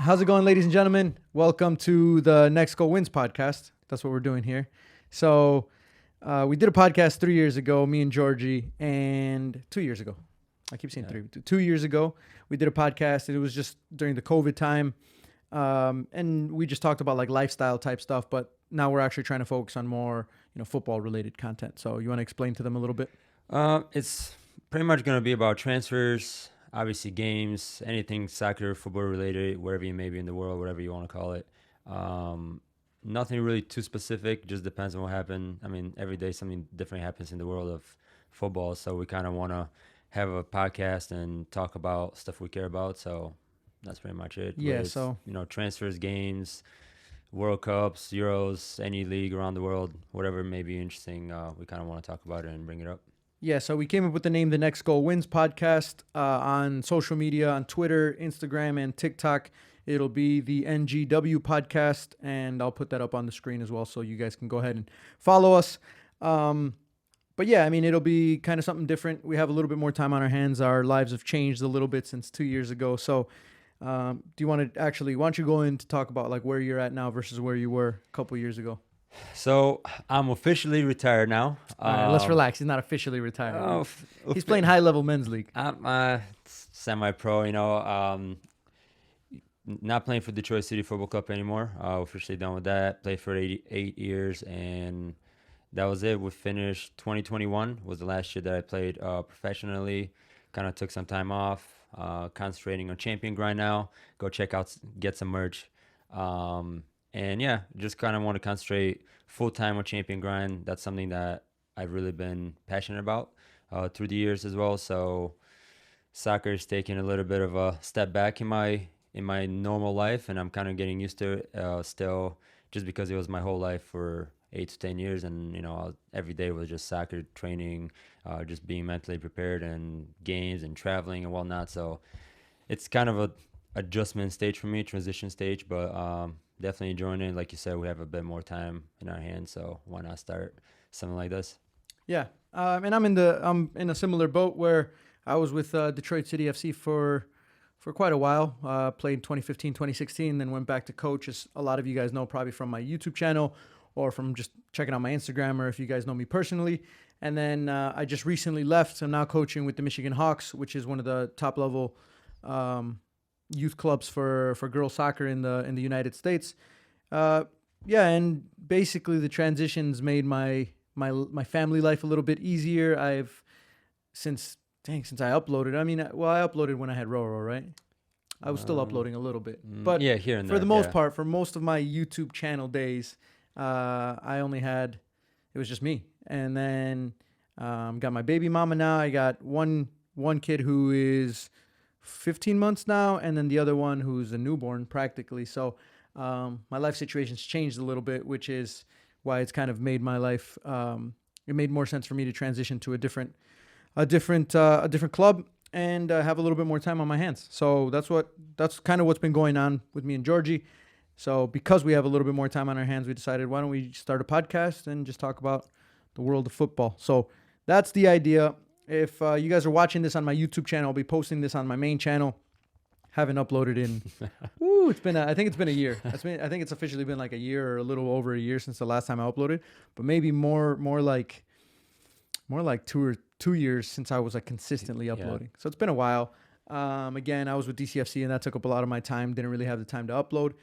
How's it going, ladies and gentlemen? Welcome to the Next Goal Wins podcast. That's what we're doing here. So we did a podcast 3 years ago, me and Georgie, and 2 years ago. I keep saying 2 years ago, we did a podcast, and it was just during the COVID time. And we just talked about like lifestyle type stuff, but now we're actually trying to focus on more, football related content. So you want to explain to them a little bit? It's pretty much going to be about transfers, obviously games, anything soccer, football related, wherever you may be in the world, whatever you want to call it. Nothing really too specific, just depends on what happened. I mean, every day something different happens in the world of football, so we kind of want to have a podcast and talk about stuff we care about. So that's pretty much it. Yeah, Whether it's, transfers, games, World Cups, Euros, any league around the world, whatever may be interesting, we kind of want to talk about it and bring it up. Yeah, so we came up with the name The Next Goal Wins podcast on social media, on Twitter, Instagram, and TikTok. It'll be the NGW podcast, and I'll put that up on the screen as well so you guys can go ahead and follow us. But yeah, I mean, it'll be kind of something different. We have a little bit more time on our hands. Our lives have changed a little bit since 2 years ago. So do you want to why don't you go in to talk about like where you're at now versus where you were a couple years ago? So I'm officially retired now. All right, let's relax. He's not officially retired. He's playing high-level men's league. I'm semi-pro, not playing for Detroit City Football Club anymore. Officially done with that. Played for 8 years, and that was it. We finished 2021 was the last year that I played professionally. Kind of took some time off, concentrating on champion grind now. Go check out, get some merch. And yeah, just kind of want to concentrate full-time on champion grind. That's something that I've really been passionate about through the years as well. So soccer is taking a little bit of a step back in my normal life, and I'm kind of getting used to it still, just because it was my whole life for 8 to 10 years. And, every day was just soccer training, just being mentally prepared, and games and traveling and whatnot. So it's kind of a adjustment stage for me, transition stage, but definitely enjoying it. Like you said, we have a bit more time in our hands, so why not start something like this? Yeah, and I'm in a similar boat where I was with Detroit City FC for quite a while. Played 2015, 2016, then went back to coach, as a lot of you guys know probably from my YouTube channel or from just checking out my Instagram, or if you guys know me personally. And then I just recently left. I'm now coaching with the Michigan Hawks, which is one of the top level youth clubs for girls soccer in the United States. And basically the transitions made my family life a little bit easier. Since I uploaded. I mean, I uploaded when I had Roro, right? I was still uploading a little bit, but yeah, here and there, for the most part, for most of my YouTube channel days, I only had, it was just me. And then got my baby mama now. I got one kid who is 15 months now, and then the other one who's a newborn practically. So my life situation's changed a little bit, which is why it's kind of made my life, it made more sense for me to transition to a different club and have a little bit more time on my hands. So that's kind of what's been going on with me and Georgie. So because we have a little bit more time on our hands, we decided, why don't we start a podcast and just talk about the world of football. So that's the idea. If you guys are watching this on my YouTube channel, I'll be posting this on my main channel. Haven't uploaded in, I think it's been a year. I think it's officially been like a year or a little over a year since the last time I uploaded, but maybe more like 2 years since I was like consistently uploading. So it's been a while. Again, I was with DCFC, and that took up a lot of my time. Didn't really have the time to upload.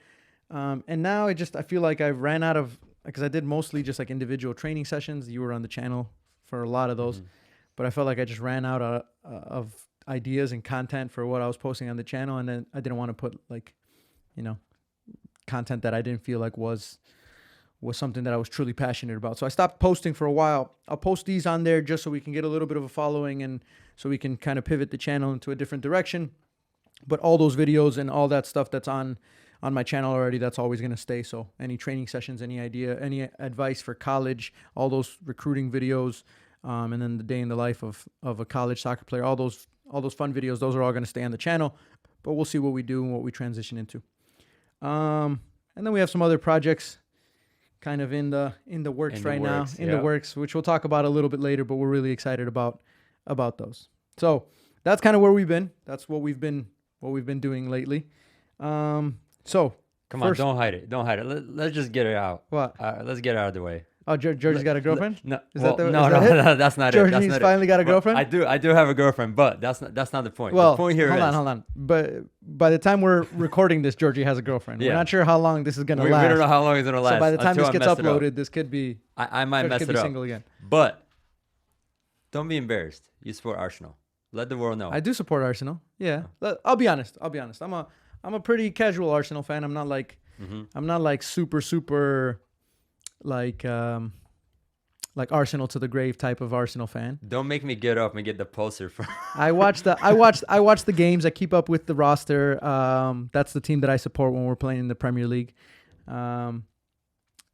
And now I feel like I've ran out of, because I did mostly just like individual training sessions. You were on the channel for a lot of those. Mm-hmm. But I felt like I just ran out of ideas and content for what I was posting on the channel. And then I didn't want to put like, content that I didn't feel like was something that I was truly passionate about. So I stopped posting for a while. I'll post these on there just so we can get a little bit of a following, and so we can kind of pivot the channel into a different direction. But all those videos and all that stuff that's on my channel already, that's always going to stay. So any training sessions, any idea, any advice for college, all those recruiting videos, and then the day in the life of a college soccer player, all those fun videos, those are all going to stay on the channel. But we'll see what we do and what we transition into. And then we have some other projects kind of in the works right now, the works, which we'll talk about a little bit later, but we're really excited about those. So that's kind of where we've been. That's what we've been doing lately. So Come on, first, don't hide it. Don't hide it. Let's just get it out. what? Let's get it out of the way. Oh, Georgie's got a girlfriend. No, Is well, that the- no, is that no, it? no, that's not Georgie's it. That's not finally it. got a Well, girlfriend. I do have a girlfriend, but that's not the point. Well, The point here hold is on. But by the time we're recording this, Georgie has a girlfriend. We're Yeah. not sure how long this is gonna we last. don't know how long it's gonna last. So by the time until this I gets mess it up. uploaded, this could be I might George mess could it be up. single again. But don't be embarrassed. You support Arsenal. Let the world know. I do support Arsenal. Yeah, I'll be honest. I'm a pretty casual Arsenal fan. I'm not like super like Arsenal to the grave type of Arsenal fan. Don't make me get up and get the poster for. I watch the games. I keep up with the roster. That's the team that I support when we're playing in the Premier League. And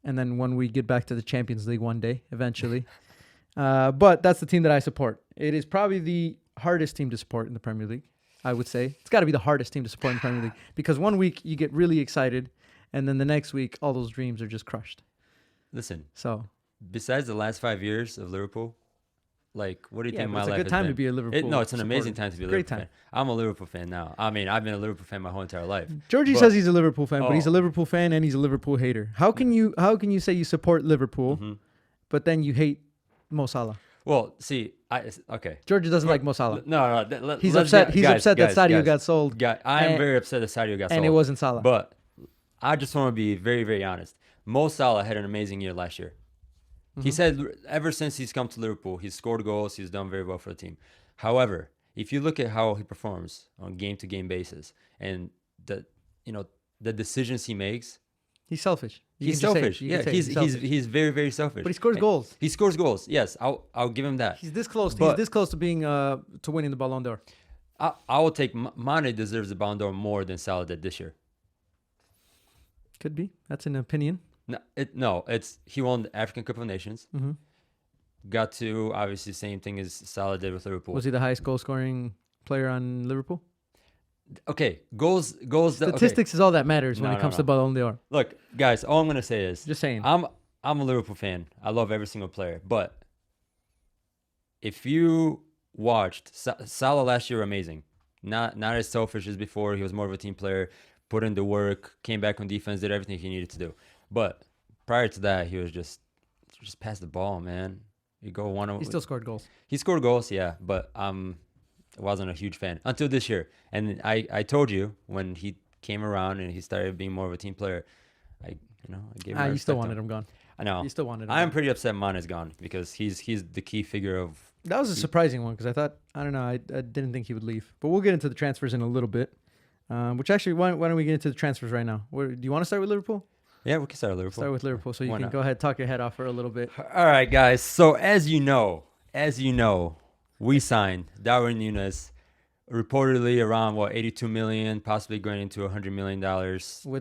then when we get back to the Champions League one day, eventually. But that's the team that I support. It is probably the hardest team to support in the Premier League, I would say. It's got to be the hardest team to support in the Premier League because one week you get really excited and then the next week all those dreams are just crushed. Listen, So, besides the last 5 years of Liverpool, like, what do you think but my it's a life good has time been? to be a Liverpool No, it's an amazing supporter. time to be a Great Liverpool time. fan. I'm a Liverpool fan now. I mean, I've been a Liverpool fan my whole entire life. Georgie But- says he's a Liverpool fan, but he's a Oh. Liverpool fan and he's a Liverpool hater. How can you say you support Liverpool, Mhm. but then you hate Mo Salah? Well, see, okay. Georgie doesn't like Mo Salah. No. He's let's upset. get- He's guys, upset that guys, Sadio guys. got sold, I am and- very upset that Sadio got sold. and it wasn't Salah. But I just want to be very, very honest. Mo Salah had an amazing year last year. He said ever since he's come to Liverpool, he's scored goals. He's done very well for the team. However, if you look at how he performs on game-to-game basis and the decisions he makes, He's selfish. You he's can just say it. selfish. You Yeah, can say he's selfish. he's very, very selfish. But he scores And goals. He scores goals. Yes, I'll give him that. He's this close. But- He's this close to being to winning the Ballon d'Or. I will take Mane deserves the Ballon d'Or more than Salah did this year. Could be. That's an opinion. It's he won the African Cup of Nations. Mm-hmm. Got to obviously same thing as Salah did with Liverpool. Was he the highest goal scoring player on Liverpool? Okay, goals. Okay. Statistics is all that matters when No, it comes no. to Ballon d'Or. Look, guys, all I'm gonna say is Just saying. I'm a Liverpool fan. I love every single player, but if you watched Salah last year, amazing. Not as selfish as before. He was more of a team player. Put in the work. Came back on defense. Did everything he needed to do. But prior to that, he was just pass the ball, man. You go one. He still scored goals. He scored goals, yeah, but I wasn't a huge fan until this year. And I told you when he came around and he started being more of a team player, I gave him. You still wanted him gone. I know. You still wanted him. I'm pretty upset Mane's gone because he's the key figure of. That was a surprising one because I don't know, I didn't think he would leave. But we'll get into the transfers in a little bit. Which actually, why don't we get into the transfers right now? Do you want to start with Liverpool? Yeah, we can start with Liverpool. Start with Liverpool, so you Why can not? go ahead, talk your head off for a little bit. All right, guys. So as you know, we signed Darwin Nunes, reportedly around 82 million, possibly going into $100 million.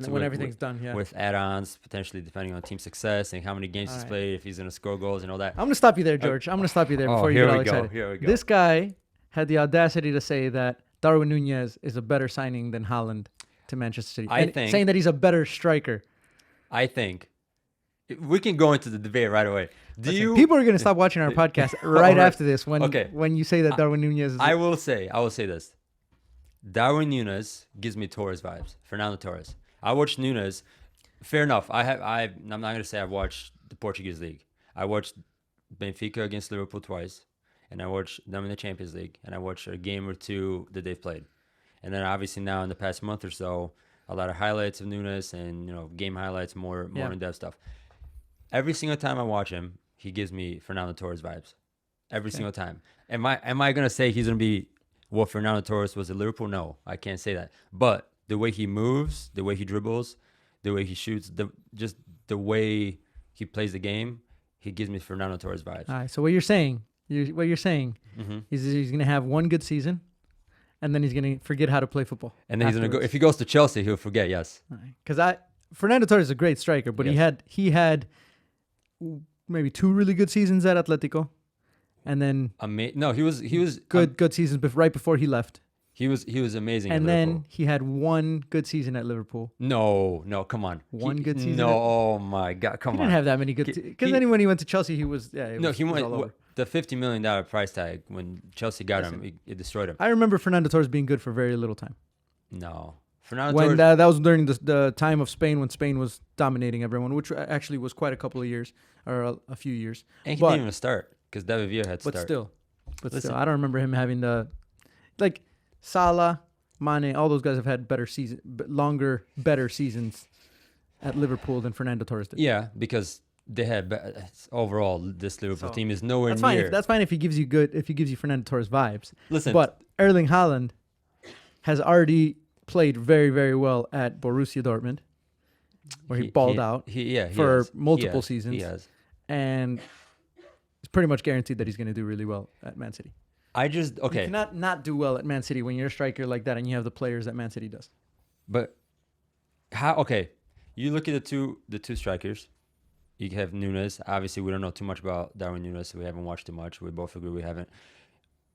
When everything's done, yeah. With add-ons, potentially depending on team success and how many games he's Alright. played, if he's going to score goals and all that. I'm going to stop you there, George. I'm going to stop you there before you here get all we go. excited. Here we go. This guy had the audacity to say that Darwin Nuñez is a better signing than Haaland to Manchester City. I And think- saying that he's a better striker. I think we can go into the debate right away. People are going to stop watching our podcast right Alright. after this Okay. when you say that Darwin Nuñez is I will say this. Darwin Nunes gives me Torres vibes. Fernando Torres. I watched Nunes. Fair enough. I'm not going to say I've watched the Portuguese league. I watched Benfica against Liverpool twice, and I watched them in the Champions League, and I watched a game or two that they've played. And then obviously now in the past month or so, a lot of highlights of Nunes and game highlights, more in-depth stuff. Every single time I watch him, he gives me Fernando Torres vibes. Every single time. Am I gonna say he's gonna be what Fernando Torres was at Liverpool? No, I can't say that. But the way he moves, the way he dribbles, the way he shoots, the way he plays the game, he gives me Fernando Torres vibes. All right, so what you're saying Mm-hmm. is he's going to have one good season and then he's going to forget how to play football. And then he's gonna go. afterwards. If he goes to Chelsea, he'll forget. Yes. Because Fernando Torres is a great striker, but Yes. he had maybe 2 really good seasons at Atletico, and then No, he was good seasons right before he left, He was amazing. and at then Liverpool. he had 1 good season at Liverpool. No, come on. One good season No, at- oh my God, come He on. didn't have that many good. Because then when he went to Chelsea, he was He was all went over. the $50 million price tag when Chelsea got him. It destroyed him. I remember Fernando Torres being good for very little time. No, Fernando When Torres. that was during the time of Spain, when Spain was dominating everyone, which actually was quite a couple of years or a few years. And he But didn't even start because David Villa had to but start. still, Listen. I don't remember him having like Salah, Mane. All those guys have had longer, better seasons at Liverpool than Fernando Torres did. Yeah, because they had overall this Liverpool team is nowhere That's near. fine. That's fine if he gives you Fernando Torres vibes. Listen, But Erling Haaland has already played very, very well at Borussia Dortmund, where he balled out for multiple seasons. He has. And it's pretty much guaranteed that he's going to do really well at Man City. You cannot not do well at Man City when you're a striker like that and you have the players that Man City does. But how? Okay, you look at the two strikers. You have Nuez. Obviously, we don't know too much about Darwin Nuez, so we haven't watched too much. We both agree we haven't.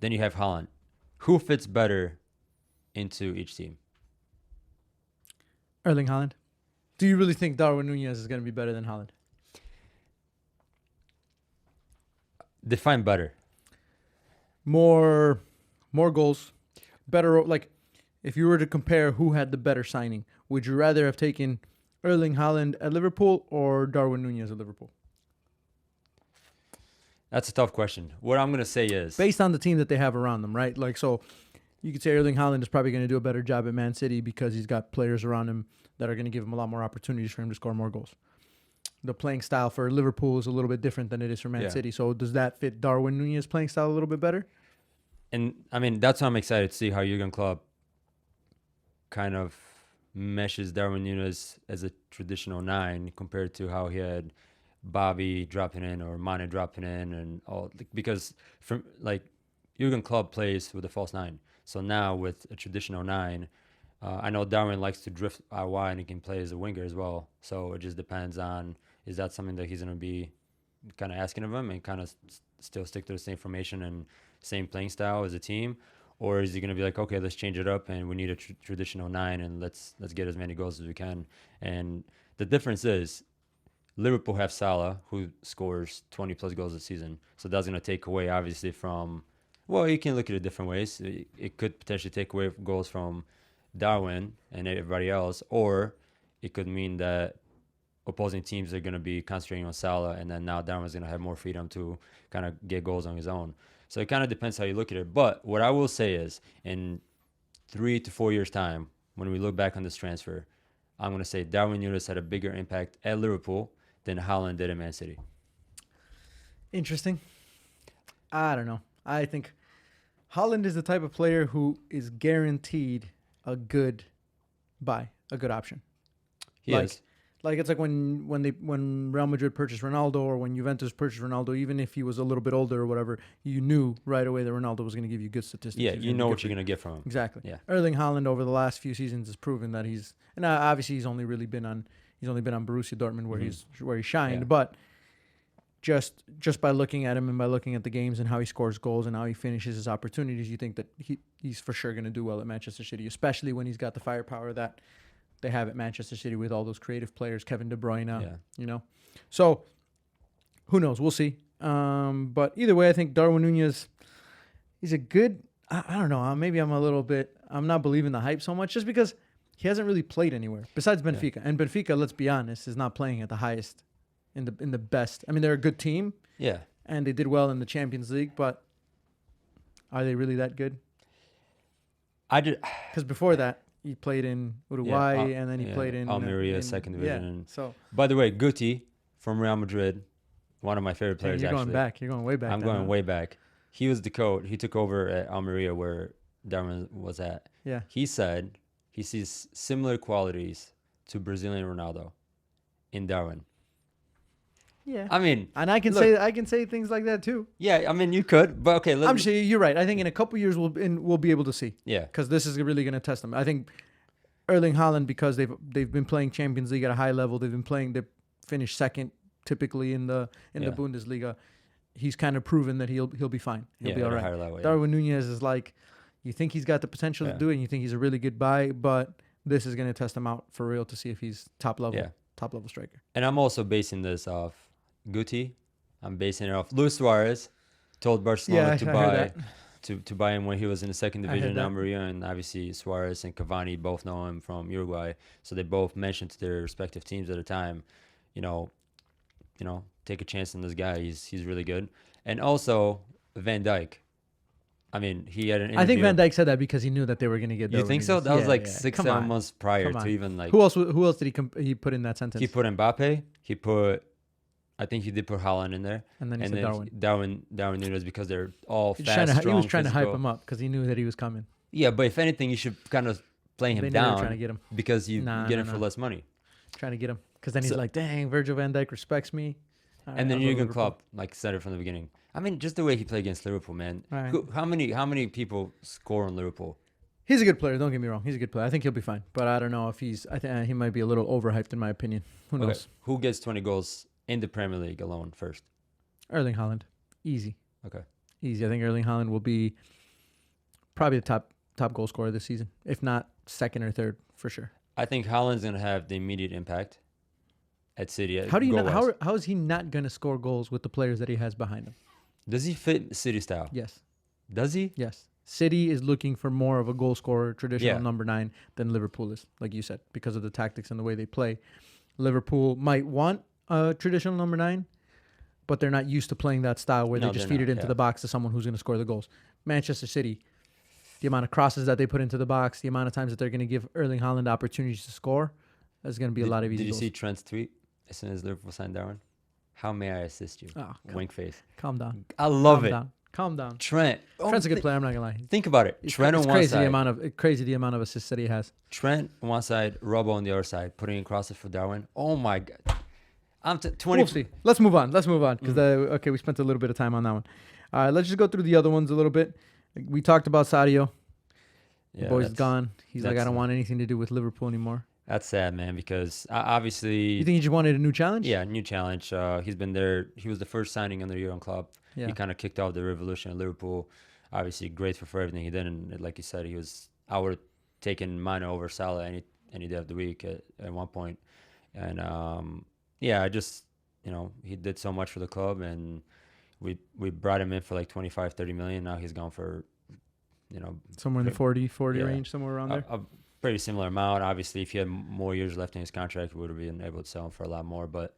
Then you have Haaland. Who fits better into each team? Erling Haaland. Do you really think Darwin Nuez is going to be better than Haaland? Define better. More goals, better. Like, if you were to compare who had the better signing, would you rather have taken Erling Haaland at Liverpool or Darwin Nuez at Liverpool? That's a tough question. What I'm going to say is, Based on the team that they have around them, right? Like, so you could say Erling Haaland is probably going to do a better job at Man City because he's got players around him that are going to give him a lot more opportunities for him to score more goals. The playing style for Liverpool is a little bit different than it is for Man City. So does that fit Darwin Nuñez's playing style a little bit better? and I mean, that's why I'm excited to see how Jurgen Klopp kind of meshes Darwin Nunes as a traditional 9 compared to how he had Bobby dropping in or Mane dropping in and all, because from like Jurgen Klopp plays with a false 9. So now with a traditional 9, I know Darwin likes to drift out wide and he can play as a winger as well. So it just depends on, is that something that he's going to be kind of asking of him and kind of still stick to the same formation and same playing style as a team? Or is he going to be like, okay, let's change it up and we need a traditional 9 and let's get as many goals as we can? And the difference is Liverpool have Salah, who scores 20-plus goals a season. So that's going to take away, obviously, from... Well, you can look at it different ways. It could potentially take away goals from Darwin and everybody else, or it could mean that opposing teams are going to be concentrating on Salah, and then now Darwin's going to have more freedom to kind of get goals on his own. So it kind of depends how you look at it. But what I will say is, in 3 to 4 years' time, when we look back on this transfer, I'm going to say Darwin Nunes had a bigger impact at Liverpool than Haaland did at Man City. Interesting. I don't know. I think Haaland is the type of player who is guaranteed a good buy, a good option. He is. Like it's like when Real Madrid purchased Ronaldo or when Juventus purchased Ronaldo, even if he was a little bit older or whatever, you knew right away that Ronaldo was going to give you good statistics. Yeah, you know what you're going to get from him. Exactly. Yeah. Erling Haaland over the last few seasons has proven that obviously he's only been on Borussia Dortmund where he shined, but just by looking at him and by looking at the games and how he scores goals and how he finishes his opportunities, you think that he's for sure going to do well at Manchester City, especially when he's got the firepower that they have at Manchester City with all those creative players, Kevin De Bruyne, So, who knows? We'll see. But either way, I think Darwin Nunes, he's a good, I don't know, maybe I'm not believing the hype so much just because he hasn't really played anywhere besides Benfica. Yeah. And Benfica, let's be honest, is not playing at the highest in the best. I mean, they're a good team. Yeah. And they did well in the Champions League, but are they really that good? Because before that, he played in Uruguay, and then he played in Almeria, second division. Yeah, so, by the way, Guti from Real Madrid, one of my favorite players. You're going back. You're going way back. I'm going way back. He was the coach. He took over at Almeria where Darwin was at. Yeah. He said he sees similar qualities to Brazilian Ronaldo in Darwin. Yeah. I mean, and I can say things like that too. Yeah, I mean, you could, but okay. I'm sure you're right. I think in a couple years we'll be able to see. Yeah. Because this is really going to test them. I think Erling Haaland, because they've been playing Champions League at a high level. They finished second typically in the Bundesliga. He's kind of proven that he'll be fine. He'll be all right. Darwin Nunes is like, you think he's got the potential to do it, and you think he's a really good buy, but this is going to test him out for real to see if he's top level striker. And I'm also basing this off Guti. I'm basing it off Luis Suarez told Barcelona to buy to buy him when he was in the second I heard division in that. Almeria, and obviously Suarez and Cavani both know him from Uruguay, so they both mentioned to their respective teams at the time, you know, take a chance on this guy. He's really good, and also Van Dijk. I mean, he had an interview. I think Van Dijk said that because he knew that they were going to get. You think so? Benitez. That was Yeah, like yeah. 6, Come 7 on. months prior Come to on. even like. Who else did he put in that sentence? He put Mbappe. He put. I think he did put Haaland in there. And then he said Darwin Nunes, because they're all He fast, strong, he was trying to hype physical. him up because he knew that he was coming. Yeah, but if anything, you should kind of play him They knew they were down trying to get him. because you Nah, get nah, him for nah. less money. Trying to get him because then he's So- like, "Dang, Virgil van Dijk respects me." All right, And then I'll go to Jurgen Liverpool. Klopp, like, said it from the beginning. I mean, just the way he played against Liverpool, man. All right. How many people score on Liverpool? He's a good player. Don't get me wrong. He's a good player. I think he'll be fine. But I don't know if he's. I think he might be a little overhyped in my opinion. Who Okay, knows? who gets 20 goals in the Premier League alone first? Erling Haaland, easy, Okay. easy. I think Erling Haaland will be probably the top goal scorer this season, if not second or third for sure. I think Haaland's going to have the immediate impact at City. How do you not, goal-wise. how is he not going to score goals with the players that he has behind him? Does he fit City style? Yes, Does he? yes. City is looking for more of a goal scorer, traditional Yeah. number 9 than Liverpool is, like you said, because of the tactics and the way they play. Liverpool might want a traditional number 9, but they're not used to playing that style where No, they just they're feed not, it into yeah. the box to someone who's going to score the goals. Manchester City, the amount of crosses that they put into the box, the amount of times that they're going to give Erling Haaland opportunities to score, there's going to be a lot of easy Did you goals. see Trent's tweet as soon as Liverpool signed Darwin? How may I assist you? Oh, Wink face. calm down. I love Calm it. down. Calm down. Trent. Trent's a good player. I'm not gonna lie. Think about it. Trent on It's one crazy side. crazy the amount of assists that he has. Trent on one side, Robbo on the other side, putting in crosses for Darwin. Oh my God. I'm 20. We'll see. Let's move on. Because okay, we spent a little bit of time on that one. Let's just go through the other ones a little bit. We talked about Sadio. The Yeah, boy's that's- gone. He's like, I that's- don't want anything to do with Liverpool anymore. That's sad, man, because obviously. You think he just wanted a new challenge? Yeah, new challenge. He's been there. He was the first signing under Jurgen Klopp. Yeah. He kind of kicked off the revolution at Liverpool. Obviously, grateful for everything he did, and like you said, I would have taken Mane over Salah any day of the week at one point. And I just he did so much for the club, and we brought him in for like 25, 30 million. Now he's gone for Somewhere in the 40 yeah. range, somewhere around there. a pretty similar amount. Obviously, if he had more years left in his contract, we would have been able to sell him for a lot more. But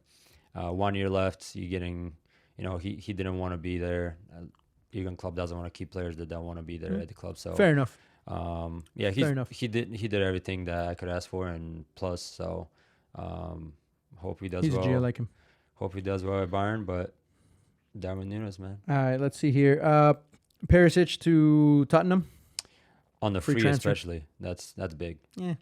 1 year left, you're getting, he didn't want to be there. Jurgen Klopp doesn't want to keep players that don't want to be there at the club. So Fair enough. Fair enough. He did everything that I could ask for and plus. So hope he does He's well. a G. I like him. Hope he does well at Bayern. But Darwin Nunes, man, All right, let's see here. Perisic to Tottenham. on the Free free transfer. especially, that's big. Yeah.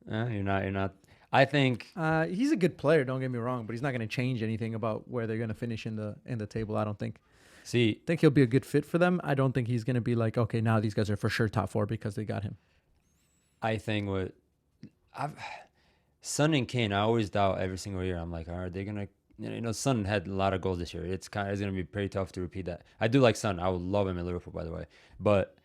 You're not. I think. He's a good player, don't get me wrong, but he's not going to change anything about where they're going to finish in the table, I don't think. See, I think he'll be a good fit for them. I don't think he's going to be like, okay, now these guys are for sure top 4 because they got him. I think Son and Kane, I always doubt every single year. I'm like, are they gonna? Son had a lot of goals this year. It's gonna be pretty tough to repeat that. I do like Son. I would love him in Liverpool, by the way. But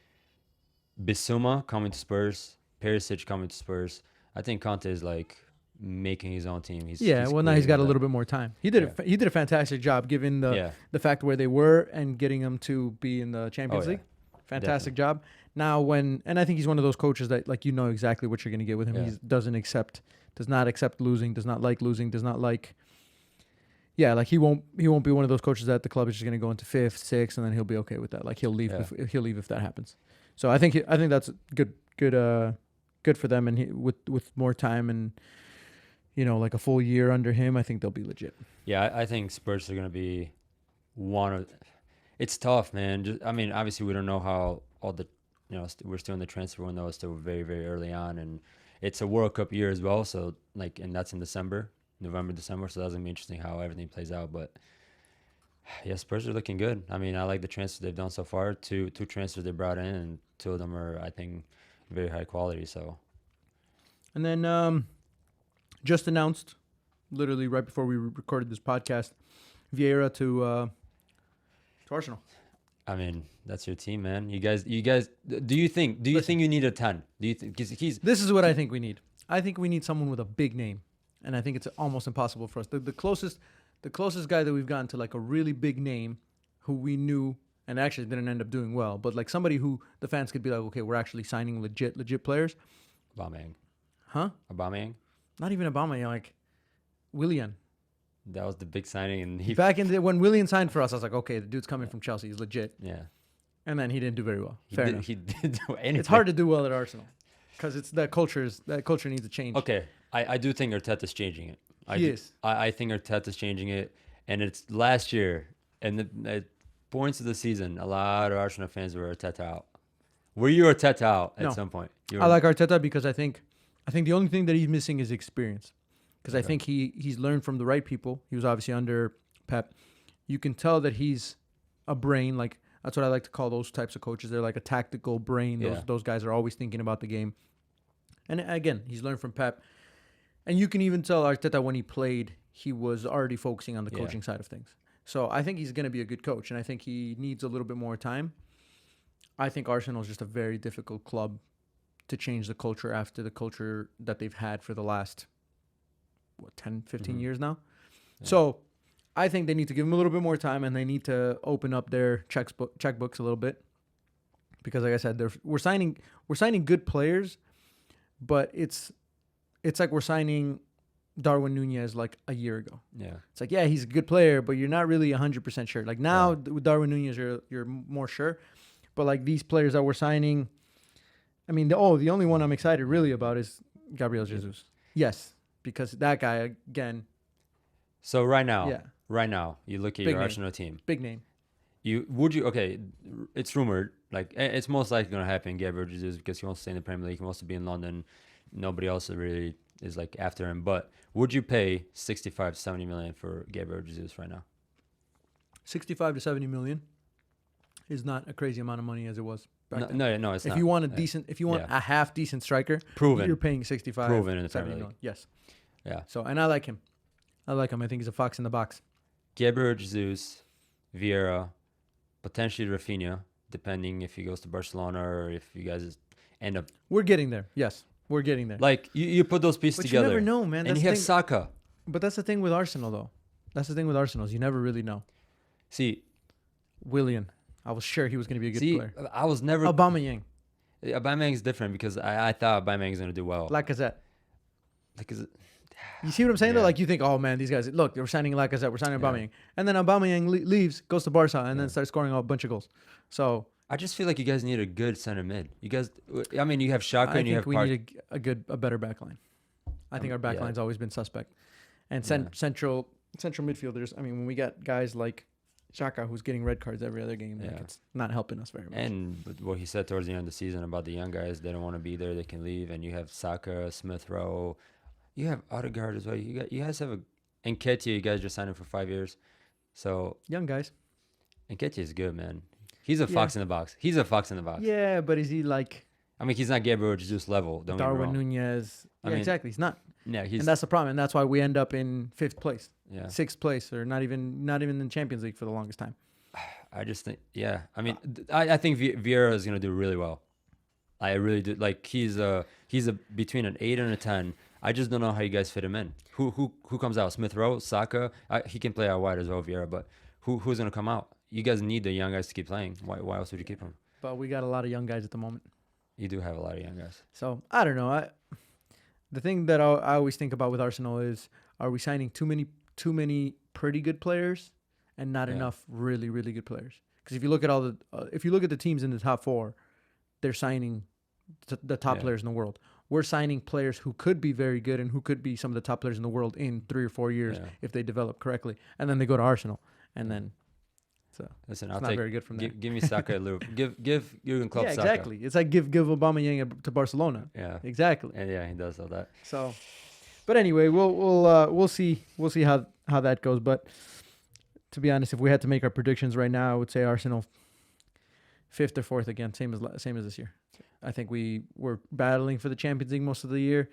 Bissouma coming to Spurs, Perisic coming to Spurs. I think Conte is like making his own team. He's Now he's got a creating little bit more time. He did a fantastic job given Yeah. the fact where they were and getting them to be in the Champions Oh, yeah. League. Fantastic job. Now and I think he's one of those coaches that like exactly what you're going to get with him. Yeah. He does not accept losing, does not like losing, does not like like he won't be one of those coaches that the club is just going to go into 5th, 6th and then he'll be okay with that. Like he'll leave he'll leave if that happens. So I think that's good for them and with more time and like a full year under him, I think they'll be legit. Yeah, I think Spurs are gonna be one of. It's tough, man. Obviously we don't know how all the we're still in the transfer window. It's still very, very early on, and it's a World Cup year as well. So and that's in November, December. So that's gonna be interesting how everything plays out. But yeah, Spurs are looking good. I like the transfers they've done so far. Two transfers they brought in, and 2 of them are, I think, very high quality. So. And then just announced, literally right before we recorded this podcast, Vieira to Arsenal. That's your team, man. You guys. Do you think you need a 10? Do you think? 'Cause This is what I think we need. I think we need someone with a big name, and I think it's almost impossible for us. The closest guy that we've gotten to like a really big name, who we knew and actually didn't end up doing well. But like somebody who the fans could be like, okay, we're actually signing legit players. Aubameyang. Huh? Aubameyang. Not even Obama, like Willian. That was the big signing, and he Back in the when Willian signed for us, I was like, okay, the dude's coming from Chelsea, he's legit. yeah. And then he didn't do very well. He Fair did, enough. he didn't do anything. It's hard to do well at Arsenal because it's that culture needs to change. Okay, I do think Arteta's changing it. He is. I think Arteta's changing it, and it's last year and the points of the season. A lot of Arsenal fans were Arteta out. Were you Arteta out at No. some point? I like Arteta because I think the only thing that he's missing is experience. Because I think he's learned from the right people. He was obviously under Pep. You can tell that he's a brain. Like that's what I like to call those types of coaches. They're like a tactical brain. Those guys are always thinking about the game. And again, he's learned from Pep. And you can even tell Arteta when he played, he was already focusing on the coaching side of things. So I think he's going to be a good coach, and I think he needs a little bit more time. I think Arsenal is just a very difficult club to change the culture after the culture that they've had for the last 10, 15 years now. Yeah. So I think they need to give them a little bit more time, and they need to open up their checkbooks a little bit. Because like I said, we're signing good players, but it's like we're signing Darwin Nuñez like a year ago. Yeah. It's like, yeah, he's a good player, but you're not really 100% sure. Like now with Darwin Nuñez, you're more sure. But like these players that we're signing, I mean, the only one I'm excited really about is Gabriel Jesus. Yes, because that guy, again. So right now, you look at your Arsenal team. Big name. Okay, it's rumored, like it's most likely going to happen, Gabriel Jesus, because he wants to stay in the Premier League. He wants to be in London. Nobody else really is like after him. But would you pay 65 to 70 million for Gabriel Jesus right now? 65 to 70 million is not a crazy amount of money as it was back then. No, it's not. If you want a half decent striker, proven, you're paying 65. Proven in the Premier League. Million. Yes. Yeah. So, and I like him. I think he's a fox in the box. Gabriel Jesus, Vieira, potentially Rafinha, depending if he goes to Barcelona or if you guys end up. We're getting there. Yes, we're getting there. Like you put those pieces together. You never know, man. And you have Saka. But that's the thing with Arsenal, though. That's the thing with Arsenal is you never really know. See, Willian, I was sure he was going to be a good player. I was never. Aubameyang is different because I thought Aubameyang is going to do well. Lacazette. You see what I'm saying though? Like you think, oh man, these guys, look, they're signing Lacazette, we're signing Aubameyang, and then Aubameyang leaves, goes to Barca, and then starts scoring a bunch of goals. So I just feel like you guys need a good center mid. You guys, I mean, you have Xhaka and you have. We need a better back line. I think our back line's always been suspect, and central midfielders. I mean, when we got guys like Xhaka who's getting red cards every other game, like it's not helping us very much. And what he said towards the end of the season about the young guys, they don't want to be there, they can leave, and you have Saka, Smith Rowe. You have Odegaard as well. You guys have Nketiah. You guys just signed him for 5 years, so young guys. Nketiah is good, man. He's a fox in the box. He's a fox in the box. Yeah, but is he like? I mean, he's not Gabriel Jesus level. Don't Darwin Nuñez. Yeah, exactly. He's not. Yeah, and that's the problem, and that's why we end up in 5th place, 6th place, or not even in the Champions League for the longest time. I just think, I mean, I think Vieira is gonna do really well. I really do. Like he's between an 8 and a 10. I just don't know how you guys fit him in. Who comes out? Smith Rowe, Saka. He can play out wide as well, Vieira. But who's gonna come out? You guys need the young guys to keep playing. Why else would you keep them? But we got a lot of young guys at the moment. You do have a lot of young guys. So I don't know. The thing that I always think about with Arsenal is: are we signing too many pretty good players and not enough really really good players? Because if you look at the teams in the top 4, they're signing the top players in the world. We're signing players who could be very good and who could be some of the top players in the world in 3 or 4 years if they develop correctly. And then they go to Arsenal, and then listen, it's not very good from there. Give me Saka a little. Give Jurgen Klopp Saka. Exactly. It's like give Aubameyang to Barcelona. Yeah, exactly. And he does all that. So, but anyway, we'll see how that goes. But to be honest, if we had to make our predictions right now, I would say Arsenal 5th or 4th again, same as this year. I think we're battling for the Champions League most of the year.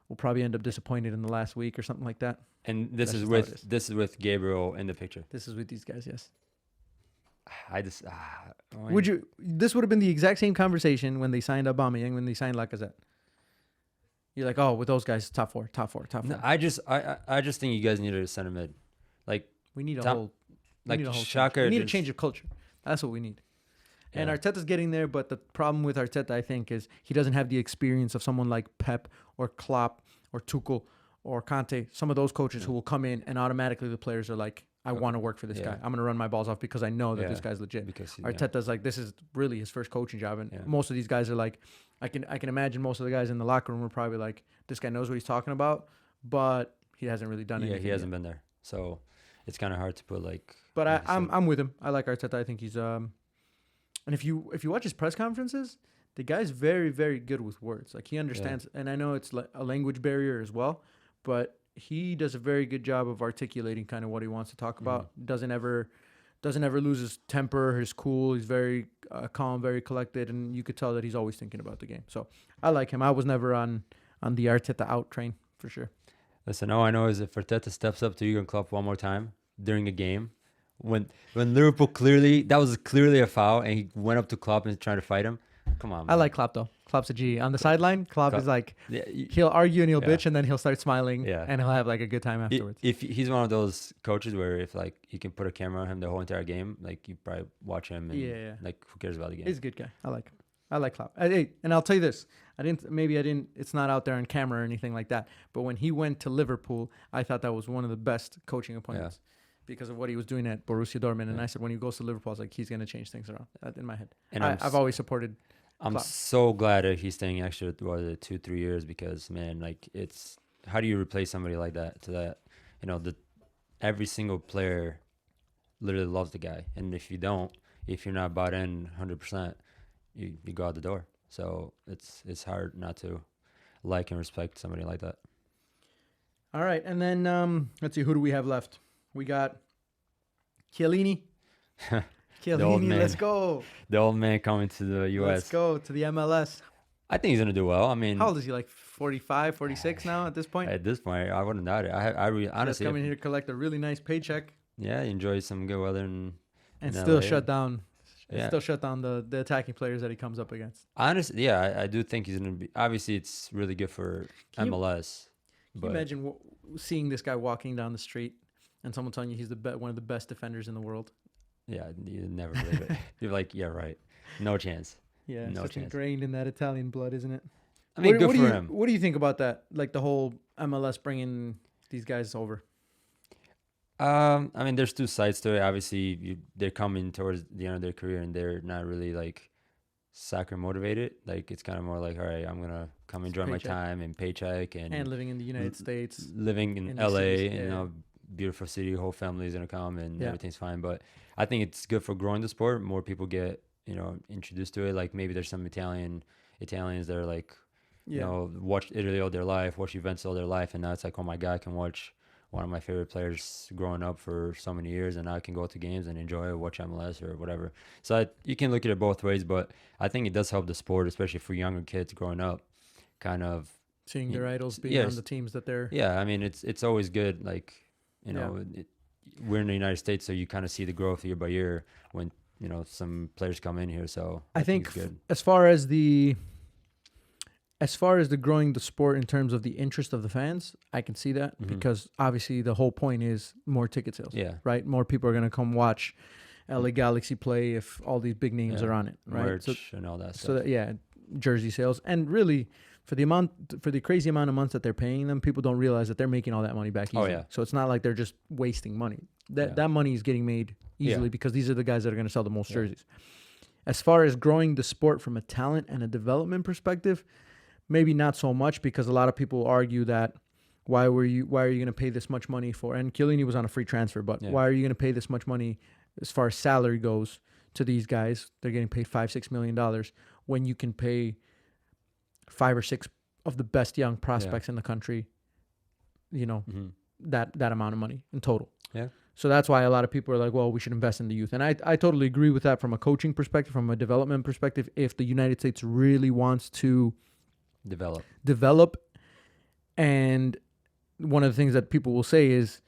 We'll probably end up disappointed in the last week or something like that. And this is with Gabriel in the picture. This is with these guys, yes. This would have been the exact same conversation when they signed Aubameyang, when they signed Lacazette. You're like, oh, with those guys, top four. No, I just think you guys need a center mid. Like we need a whole Xhaka. We need a change of culture. That's what we need. And Yeah. Arteta's getting there, but the problem with Arteta, I think, is he doesn't have the experience of someone like Pep or Klopp or Tuchel or Conte, some of those coaches who will come in and automatically the players are like, I want to work for this guy. I'm going to run my balls off because I know that this guy's legit. Because Arteta's like, this is really his first coaching job. And Yeah. most of these guys are like, I can imagine most of the guys in the locker room are probably like, this guy knows what he's talking about, but he hasn't really done anything. he hasn't been there. So it's kind of hard to put like. But like you said. I'm with him. I like Arteta. I think he's and if you watch his press conferences, the guy's very, very good with words. Like he understands, and I know it's a language barrier as well, but he does a very good job of articulating kind of what he wants to talk about. Doesn't ever lose his temper, his cool. He's very calm, very collected, and you could tell that he's always thinking about the game. So I like him. I was never on the Arteta out train for sure. Listen, all I know is if Arteta steps up to Jurgen Klopp one more time during a game, when Liverpool that was clearly a foul, and he went up to Klopp and trying to fight him. Come on, man. I like Klopp though. Klopp's a G. On the sideline, Klopp is like, Yeah, he'll argue and he'll bitch, and then he'll start smiling, Yeah. and he'll have like a good time afterwards. If he's one of those coaches where if like you can put a camera on him the whole entire game, like you probably watch him and like who cares about the game? He's a good guy. I like him. I like Klopp. Hey, and I'll tell you this. It's not out there on camera or anything like that. But when he went to Liverpool, I thought that was one of the best coaching appointments because of what he was doing at Borussia Dortmund. And I said, when he goes to Liverpool, I was like, he's going to change things around in my head. And I've always supported I'm Klopp. so glad that he's staying extra 2-3 years because man, like it's how do you replace somebody like that to that? You know, every single player literally loves the guy, and if you're not bought in 100%, you go out the door. So it's hard not to like and respect somebody like that. All right. And then let's see, who do we have left? We got Kellini. Kellini, let's go. The old man coming to the U.S. Let's go to the MLS. I think he's gonna do well. I mean, How old is he? Like 45, 46 now at this point? at this point, I wouldn't doubt it. I really honestly, Just coming here to collect a really nice paycheck yeah, enjoy some good weather and still LA. shut down. Yeah. Still shut down the attacking players that he comes up against. Honestly, yeah, I do think he's gonna be. Obviously, it's really good for Can you- MLS. Can But you imagine seeing this guy walking down the street and someone telling you he's one of the best defenders in the world? yeah, you never believe it. You're like, yeah, right. No chance. Yeah, No such chance. ingrained in that Italian blood, isn't it? I mean, good what for do you, him. What do you think about that? Like the whole MLS bringing these guys over? I mean, there's two sides to it. Obviously, they're coming towards the end of their career, and they're not really like soccer motivated. Like it's kind of more like, all right, I'm gonna come enjoy my paycheck. time and paycheck And living in the United States. living in in the LA, cities, and yeah. you know, beautiful city, whole family's gonna come, and Yeah. everything's fine. But I think it's good for growing the sport. More people get introduced to it. Like maybe there's some Italians that are like, watch Italy all their life, watch Juventus all their life, and now it's like, oh my God, I can watch one of my favorite players growing up for so many years, and now I can go to games and enjoy it, watch MLS or whatever. So you can look at it both ways, but I think it does help the sport, especially for younger kids growing up, kind of Seeing their idols being yes. on the teams that they're. Yeah, I mean, it's always good. Like, we're in the United States, so you kind of see the growth year by year when, some players come in here. So I think it's good. as far as the growing the sport in terms of the interest of the fans, I can see that because obviously the whole point is more ticket sales. Yeah. Right? More people are going to come watch LA Galaxy play if all these big names are on it. Right? Merch and all that stuff. Jersey sales. And really, for the crazy amount of months that they're paying them, people don't realize that they're making all that money back easily. Oh, yeah. So it's not like they're just wasting money. That money is getting made easily because these are the guys that are going to sell the most jerseys. As far as growing the sport from a talent and a development perspective, maybe not so much, because a lot of people argue that why are you going to pay this much money for, and Kellini was on a free transfer, but why are you going to pay this much money as far as salary goes to these guys? They're getting paid $5-6 million when you can pay 5 or 6 of the best young prospects in the country, that amount of money in total. Yeah. So that's why a lot of people are like, well, we should invest in the youth. And I totally agree with that from a coaching perspective, from a development perspective. If the United States really wants to develop, and one of the things that people will say is,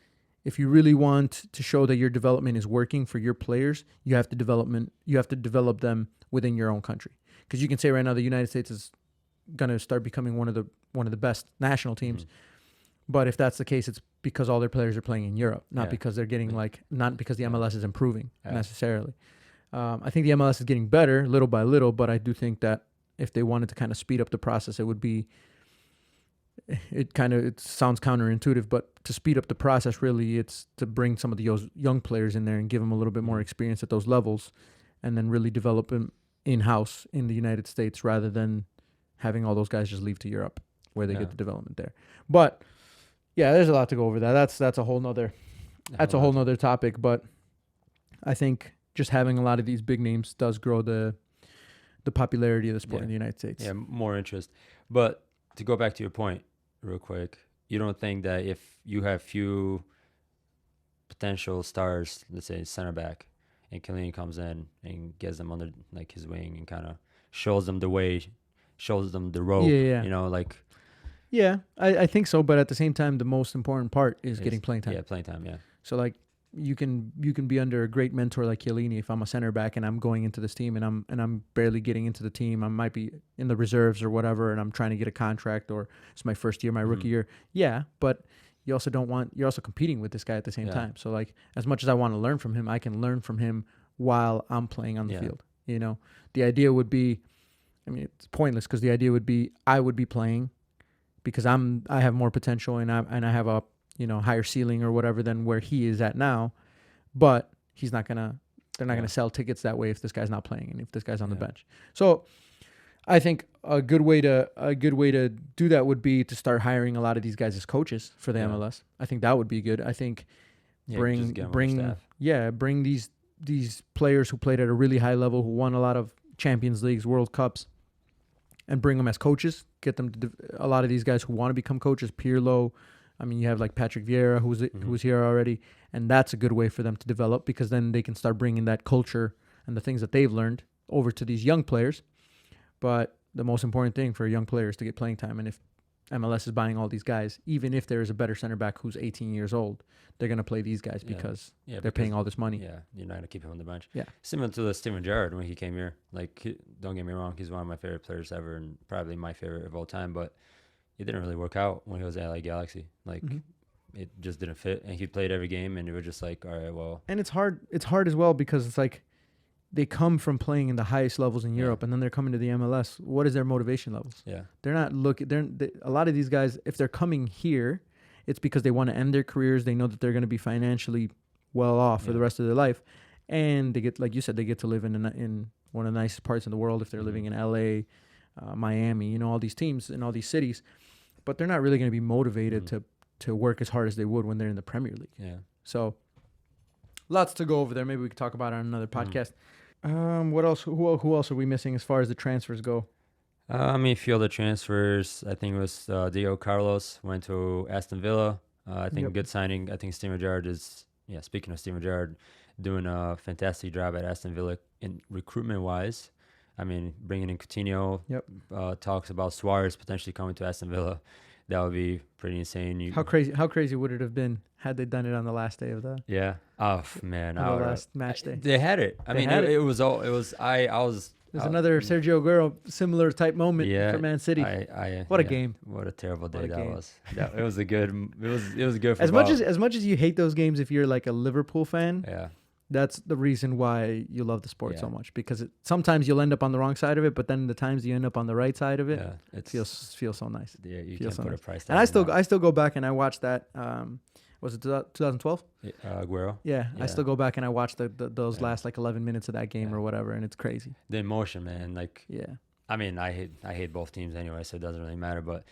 if you really want to show that your development is working for your players, you have to develop them within your own country. Because you can say right now the United States is going to start becoming one of the best national teams. But if that's the case, it's because all their players are playing in Europe, not because they're getting not because the MLS is improving necessarily. I think the MLS is getting better little by little, but I do think that if they wanted to kind of speed up the process, it would be. It sounds counterintuitive, but to speed up the process, really, it's to bring some of the young players in there and give them a little bit more experience at those levels, and then really develop them in-house in the United States rather than having all those guys just leave to Europe where they get the development there. But yeah, there's a lot to go over that. That's a whole nother topic. But I think just having a lot of these big names does grow the popularity of the sport in the United States. Yeah, more interest. But to go back to your point real quick, you don't think that if you have few potential stars, let's say center back, and Kellini comes in and gets them under like his wing and kind of shows them the way, shows them the rope, you know, like. Yeah, I think so. But at the same time, the most important part is getting playing time. Yeah, playing time, yeah. So like you can be under a great mentor like Kellini. If I'm a center back and I'm going into this team and I'm barely getting into the team, I might be in the reserves or whatever, and I'm trying to get a contract, or it's my first year, my rookie year. Yeah, but you're also competing with this guy at the same time. So like as much as I want to learn from him, I can learn from him while I'm playing on the field. You know, the idea would be, I mean, it's pointless because the idea would be I would be playing because I have more potential and I have a higher ceiling or whatever than where he is at now, but they're not gonna sell tickets that way if this guy's not playing and if this guy's on the bench. So I think a good way to do that would be to start hiring a lot of these guys as coaches for the MLS. I think that would be good. I think bring these players who played at a really high level, who won a lot of Champions Leagues, World Cups, and bring them as coaches. Get them to a lot of these guys who want to become coaches. Pirlo. I mean, you have like Patrick Vieira, who was here already, and that's a good way for them to develop because then they can start bringing that culture and the things that they've learned over to these young players. But the most important thing for a young player is to get playing time. And if MLS is buying all these guys, even if there is a better center back who's 18 years old, they're going to play these guys because they're paying all this money. Yeah, you're not going to keep him on the bench. Yeah. Similar to Steven Gerrard when he came here. Like, don't get me wrong, he's one of my favorite players ever and probably my favorite of all time, but it didn't really work out when he was at LA Galaxy. Like, it just didn't fit, and he played every game, and it was just like, all right, well. And it's hard as well because it's like they come from playing in the highest levels in Europe, and then they're coming to the MLS. What is their motivation levels? Yeah. They're not looking. A lot of these guys, if they're coming here, it's because they want to end their careers. They know that they're going to be financially well off for the rest of their life, and they get, like you said, they get to live in one of the nicest parts in the world if they're living in LA, Miami, all these teams in all these cities, but they're not really going to be motivated to work as hard as they would when they're in the Premier League. Yeah. So lots to go over there. Maybe we could talk about it on another podcast. What else? Who else are we missing as far as the transfers go? I mean, a few other transfers. I think it was Diego Carlos went to Aston Villa. I think a good signing. I think Steven Gerrard is, speaking of Steven Gerrard, doing a fantastic job at Aston Villa in recruitment-wise. I mean, bringing in Coutinho, talks about Suarez potentially coming to Aston Villa. That would be pretty insane. How crazy would it have been had they done it on the last day of the? Yeah. Oh man. On the last match day. They had it. I mean, it was all. It was. I was. There's another Sergio Aguero similar type moment for Man City. What a game! What a terrible day that was. It was a good. It was good. For as much as you hate those games, if you're like a Liverpool fan, that's the reason why you love the sport so much, because sometimes you'll end up on the wrong side of it, but then the times you end up on the right side of it, it feels so nice. Yeah, you can put a price tag. And I still go back and I watch that. Was it 2012? Aguero. Yeah, I still go back and I watch those last like 11 minutes of that game or whatever, and it's crazy. The emotion, man. Like, I mean, I hate both teams anyway, so it doesn't really matter. But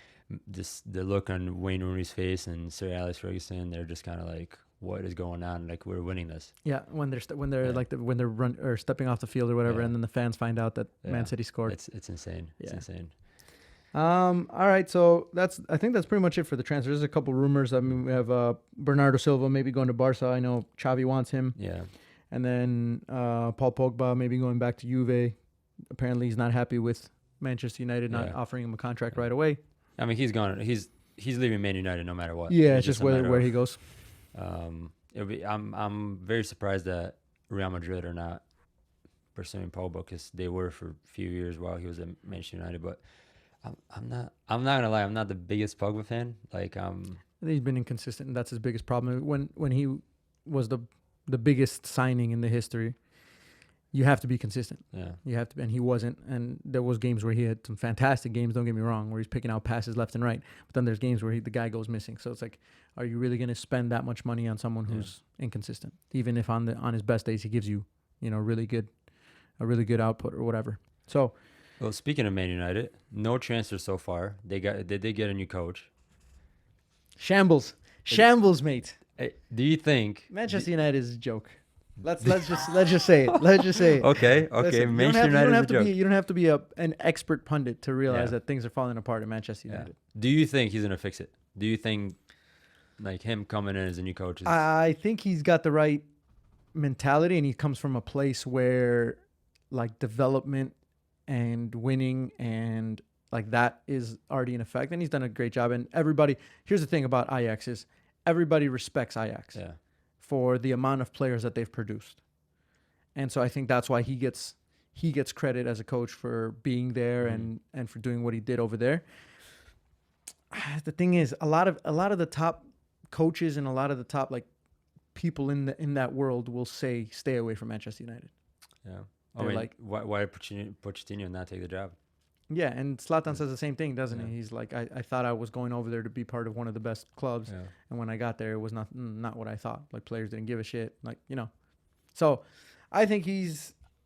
just the look on Wayne Rooney's face and Sir Alex Ferguson, they're just kind of like, what is going on? Like, we're winning this. Yeah, when they're stepping off the field or whatever, and then the fans find out that Man City scored. It's insane. It's insane. All right, so I think that's pretty much it for the transfers. There's a couple rumors. I mean, we have Bernardo Silva maybe going to Barca. I know Xavi wants him. Yeah. And then Paul Pogba maybe going back to Juve. Apparently, he's not happy with Manchester United not offering him a contract right away. I mean, he's gone. He's leaving Man United no matter what. Yeah, it's just where he goes. I'm very surprised that Real Madrid are not pursuing Pogba, because they were for a few years while he was at Manchester United. But I'm not gonna lie, I'm not the biggest Pogba fan. Like, I think he's been inconsistent, and that's his biggest problem. When he was the biggest signing in the history, you have to be consistent. Yeah. You have to, and he wasn't. And there was games where he had some fantastic games. Don't get me wrong, where he's picking out passes left and right. But then there's games where the guy goes missing. So it's like, are you really going to spend that much money on someone who's inconsistent? Even if on his best days he gives you, a really good output or whatever. So, well, speaking of Man United, no transfer so far. Did they get a new coach? shambles, mate. Hey, do you think Manchester United is a joke. Let's just say it. Let's just say it. Okay. Listen, Manchester United is a joke. You don't have to be an expert pundit to realize that things are falling apart at Manchester United. Do you think he's gonna fix it? Do you think like him coming in as a new coach is... I think he's got the right mentality, and he comes from a place where like development and winning and like that is already in effect, and he's done a great job. And here's the thing about Ajax is everybody respects Ajax. Yeah. For the amount of players that they've produced. And so I think that's why he gets credit as a coach for being there and for doing what he did over there. The thing is, a lot of the top coaches and a lot of the top like people in that world will say stay away from Manchester United. Yeah. I mean, like, why did Pochettino not take the job? Yeah, and Zlatan says the same thing, doesn't he? He's like, I thought I was going over there to be part of one of the best clubs, and when I got there, it was not what I thought. Like, players didn't give a shit, So, I think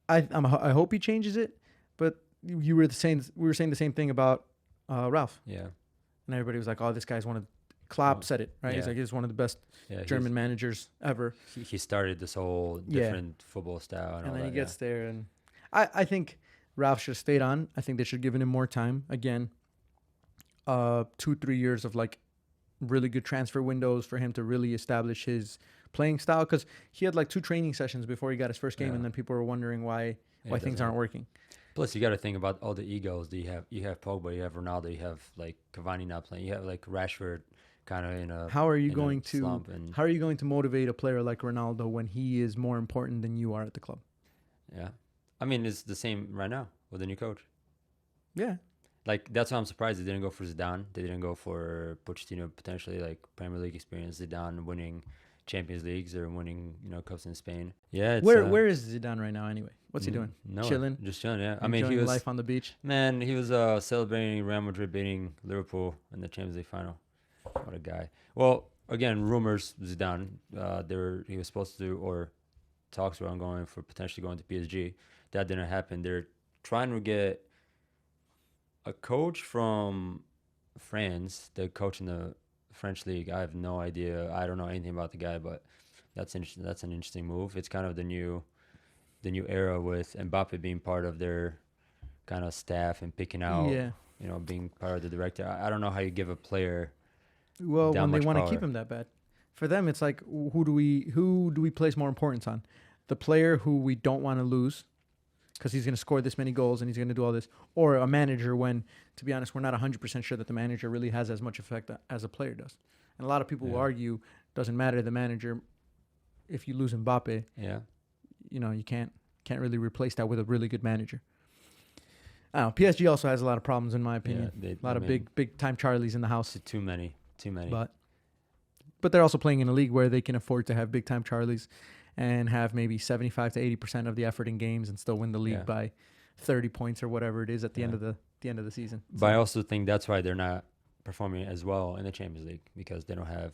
I hope he changes it. But we were saying the same thing about Ralph. Yeah. And everybody was like, oh, this guy's one of Klopp said it, right? Yeah. He's like, he's one of the best German managers ever. He started this whole different football style, and then he gets there, and I think Ralph should have stayed on. I think they should have given him more time. Again, 2-3 years of like really good transfer windows for him to really establish his playing style, because he had like 2 training sessions before he got his first game, and then people were wondering why things aren't working. Plus, you got to think about all the egos that you have. You have Pogba, you have Ronaldo, you have like Cavani not playing, you have like Rashford kind of in a how are you going to motivate a player like Ronaldo when he is more important than you are at the club? Yeah. I mean, it's the same right now with the new coach. Yeah. Like, that's why I'm surprised they didn't go for Zidane. They didn't go for Pochettino, potentially, like, Premier League experience. Zidane winning Champions Leagues or winning, cups in Spain. Yeah. It's, where is Zidane right now anyway? What's he doing? Chilling? Just chilling, yeah. I mean, he was life on the beach. Man, he was celebrating Real Madrid beating Liverpool in the Champions League final. What a guy. Well, again, rumors, Zidane, he was supposed to, or talks were ongoing for potentially going to PSG. That didn't happen. They're trying to get a coach from France, the coach in the French league. I have no idea. I don't know anything about the guy, but that's interesting. That's an interesting move. It's kind of the new era with Mbappe being part of their kind of staff and picking out, being part of the director. I don't know how you give a player. Well, when they want to keep him that bad, for them it's like who do we place more importance on? The player who we don't want to lose, because he's going to score this many goals and he's going to do all this, or a manager when, to be honest, we're not 100% sure that the manager really has as much effect as a player does. And a lot of people will argue doesn't matter the manager if you lose Mbappe. Yeah. You can't really replace that with a really good manager. I don't know. PSG also has a lot of problems in my opinion. Yeah, a lot of big time Charlies in the house. Too many. But they're also playing in a league where they can afford to have big time Charlies and have maybe 75 to 80% of the effort in games and still win the league by 30 points or whatever it is at the end of the season. But I also think that's why they're not performing as well in the Champions League, because they don't have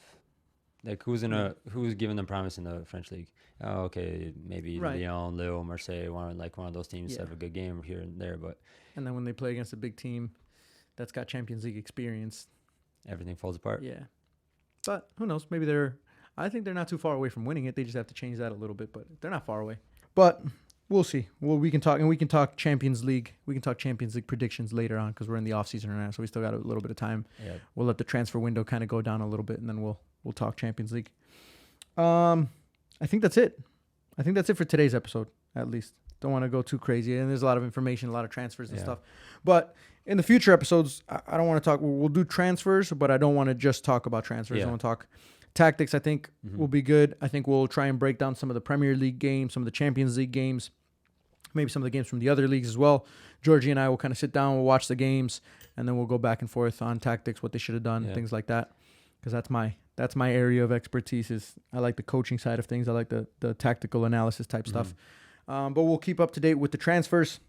who's giving them promise in the French league. Oh, okay, maybe Lyon, Lille, Marseille, one of those teams have a good game here and there, and then when they play against a big team that's got Champions League experience, everything falls apart. Yeah. But who knows? Maybe I think they're not too far away from winning it. They just have to change that a little bit, but they're not far away. But we'll see. Well, we can talk Champions League. We can talk Champions League predictions later on because we're in the off season right now, so we still got a little bit of time. Yeah. We'll let the transfer window kind of go down a little bit, and then we'll talk Champions League. I think that's it. I think that's it for today's episode, at least. Don't want to go too crazy, and there's a lot of information, a lot of transfers and stuff. But in the future episodes, I don't want to talk. We'll do transfers, but I don't want to just talk about transfers. I want to talk tactics. I think will be good. I think we'll try and break down some of the Premier League games, some of the Champions League games, maybe some of the games from the other leagues as well. Georgie and I will kind of sit down, we'll watch the games, and then we'll go back and forth on tactics, what they should have done, things like that. Because that's my area of expertise. Is I like the coaching side of things. I like the tactical analysis type stuff. But we'll keep up to date with the transfers.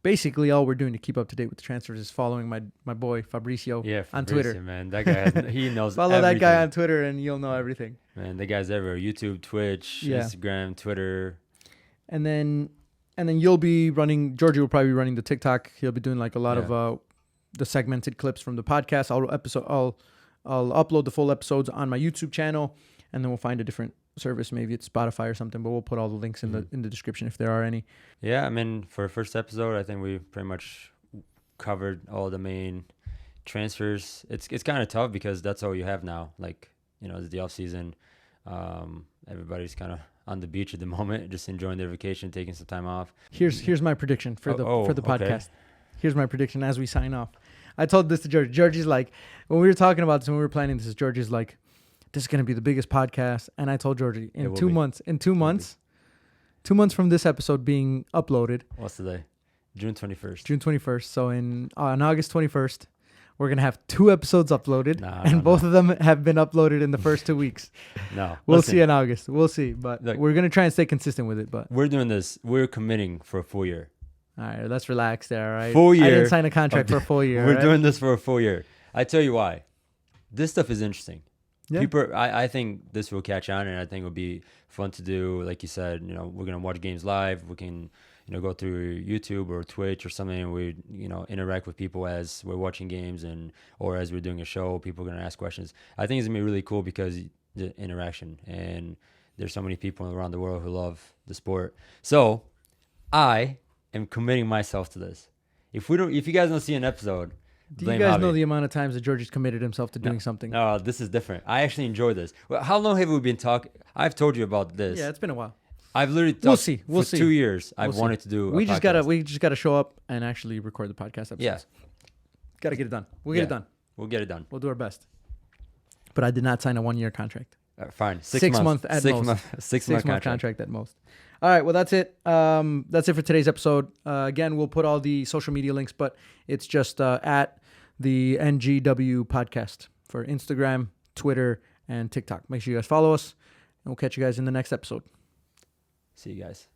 Basically, all we're doing to keep up to date with the transfers is following my boy Fabricio on Twitter. Man, that guy he knows. Follow everything. that guy on Twitter, and you'll know everything. Man, that guy's everywhere. YouTube, Twitch, Instagram, Twitter. And then you'll be running. Georgie will probably be running the TikTok. He'll be doing like a lot of the segmented clips from the podcast. I'll upload the full episodes on my YouTube channel, and then we'll find a different service. Maybe it's Spotify or something, but we'll put all the links in the description if there are any. Yeah, I mean, for the first episode, I think we pretty much covered all the main transfers. It's kind of tough because that's all you have now. Like, it's the off season. Everybody's kind of on the beach at the moment, just enjoying their vacation, taking some time off. Here's my prediction for the podcast. Okay. Here's my prediction as we sign off. I told this to George. Georgie's like, when we were talking about this, when we were planning this, Georgie's like, this is going to be the biggest podcast. And I told Georgie in 2 months, 2 months from this episode being uploaded. What's today? June 21st. June 21st. So on August 21st, we're going to have 2 episodes uploaded. And both of them have been uploaded in the first 2 weeks. We'll see in August. We'll see. But we're going to try and stay consistent with it. But we're doing this. We're committing for a full year. All right. Let's relax there. All right. Full year. I didn't sign a contract for a full year. We're doing this for a full year. I tell you why. This stuff is interesting. Yeah. People, I think this will catch on, and I think it'll be fun to do. Like you said, we're gonna watch games live. We can, go through YouTube or Twitch or something, and we, interact with people as we're watching games or as we're doing a show. People are gonna ask questions. I think it's gonna be really cool because the interaction, and there's so many people around the world who love the sport. So, I am committing myself to this. If you guys don't see an episode. Do you guys know the amount of times that Georgie's committed himself to doing something? No, this is different. I actually enjoy this. Well, how long have we been talking? I've told you about this. Yeah, it's been a while. I've literally talked for 2 years. I've wanted to do. We just gotta show up and actually record the podcast episodes. Yeah, gotta get it done. We'll get it done. We'll get it done. We'll do our best. But I did not sign a 1-year contract. Fine, 6 months at most. 6 month contract at most. All right, well, that's it. That's it for today's episode. Again, we'll put all the social media links, but it's just at the NGW podcast for Instagram, Twitter, and TikTok. Make sure you guys follow us, and we'll catch you guys in the next episode. See you guys.